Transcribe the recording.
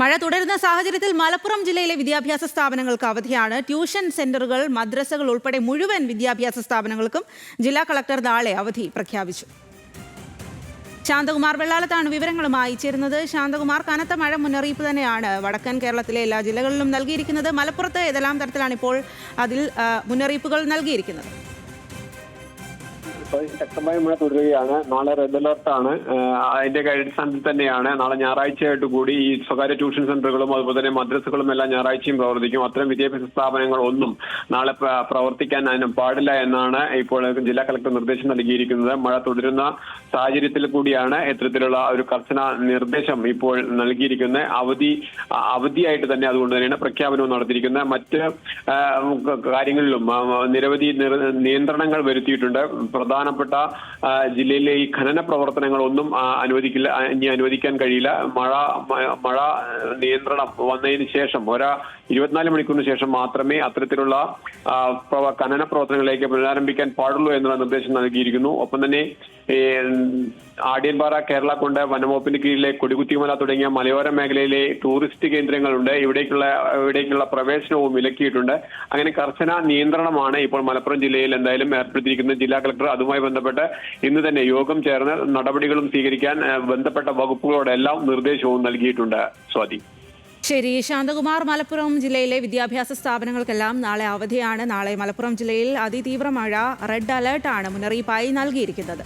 മഴ തുടരുന്ന സാഹചര്യത്തിൽ മലപ്പുറം ജില്ലയിലെ വിദ്യാഭ്യാസ സ്ഥാപനങ്ങൾക്ക് അവധിയാണ്. ട്യൂഷൻ സെന്ററുകൾ, മദ്രസകൾ ഉൾപ്പെടെ മുഴുവൻ വിദ്യാഭ്യാസ സ്ഥാപനങ്ങൾക്കും ജില്ലാ കളക്ടർ നാളെ അവധി പ്രഖ്യാപിച്ചു. ശാന്തകുമാർ വെള്ളാളത്താണ് വിവരങ്ങളുമായി ചേരുന്നത്. ശാന്തകുമാർ, കനത്ത മഴ മുന്നറിയിപ്പ് തന്നെയാണ് വടക്കൻ കേരളത്തിലെ എല്ലാ ജില്ലകളിലും നൽകിയിരിക്കുന്നത്. മലപ്പുറത്ത് ഏതെല്ലാം തരത്തിലാണ് ഇപ്പോൾ അതിൽ മുന്നറിയിപ്പുകൾ നൽകിയിരിക്കുന്നത്? ശക്തമായ മഴ തുടരുകയാണ്. നാളെ റെഡ് അലർട്ടാണ്. അതിന്റെ അടിസ്ഥാനത്തിൽ തന്നെയാണ് നാളെ ഞായറാഴ്ചയായിട്ട് കൂടി ഈ സ്വകാര്യ ട്യൂഷൻ സെന്ററുകളും അതുപോലെ തന്നെ മദ്രസകളും എല്ലാം ഞായറാഴ്ചയും പ്രവർത്തിക്കും. അത്തരം വിദ്യാഭ്യാസ സ്ഥാപനങ്ങൾ ഒന്നും നാളെ പ്രവർത്തിക്കാൻ പാടില്ല എന്നാണ് ഇപ്പോൾ ജില്ലാ കളക്ടർ നിർദ്ദേശം നൽകിയിരിക്കുന്നത്. മഴ തുടരുന്ന സാഹചര്യത്തിൽ കൂടിയാണ് ഇത്തരത്തിലുള്ള ഒരു കർശന നിർദ്ദേശം ഇപ്പോൾ നൽകിയിരിക്കുന്നത്. അവധിയായിട്ട് തന്നെ അതുകൊണ്ട് തന്നെയാണ് പ്രഖ്യാപനവും നടത്തിയിരിക്കുന്നത്. മറ്റ് കാര്യങ്ങളിലും നിരവധി നിയന്ത്രണങ്ങൾ വരുത്തിയിട്ടുണ്ട്. പ്രധാനപ്പെട്ട ജില്ലയിലെ ഈ ഖനന പ്രവർത്തനങ്ങളൊന്നും അനുവദിക്കാൻ കഴിയില്ല. മഴ നിയന്ത്രണം വന്നതിന് ശേഷം 24 മണിക്കൂറിന് ശേഷം മാത്രമേ അത്തരത്തിലുള്ള ഖനന പ്രവർത്തനങ്ങളിലേക്ക് പുനരാരംഭിക്കാൻ പാടുള്ളൂ എന്നുള്ള നിർദ്ദേശം നൽകിയിരിക്കുന്നു. ഒപ്പം തന്നെ ആടിയൻപാറ, കേരളക്കുണ്ട്, വനംവകുപ്പിന് കീഴിലെ കൊടികുത്തിമല തുടങ്ങിയ മലയോര മേഖലയിലെ ടൂറിസ്റ്റ് കേന്ദ്രങ്ങളുണ്ട്. ഇവിടേക്കുള്ള പ്രവേശനവും വിലക്കിയിട്ടുണ്ട്. അങ്ങനെ കർശന നിയന്ത്രണമാണ് ഇപ്പോൾ മലപ്പുറം ജില്ലയിൽ എന്തായാലും ഏർപ്പെടുത്തിയിരിക്കുന്നത്. ജില്ലാ കളക്ടർ അതുമായി ബന്ധപ്പെട്ട് ഇന്ന് തന്നെ യോഗം ചേർന്ന് നടപടികളും സ്വീകരിക്കാൻ ബന്ധപ്പെട്ട വകുപ്പുകളോടെല്ലാം നിർദ്ദേശവും നൽകിയിട്ടുണ്ട്. സ്വാതി. ശരി ശാന്തകുമാർ, മലപ്പുറം ജില്ലയിലെ വിദ്യാഭ്യാസ സ്ഥാപനങ്ങൾക്കെല്ലാം നാളെ അവധിയാണ്. നാളെ മലപ്പുറം ജില്ലയിൽ അതിതീവ്ര മഴ, റെഡ് അലേർട്ടാണ് മുന്നറിയിപ്പായി നൽകിയിരിക്കുന്നത്.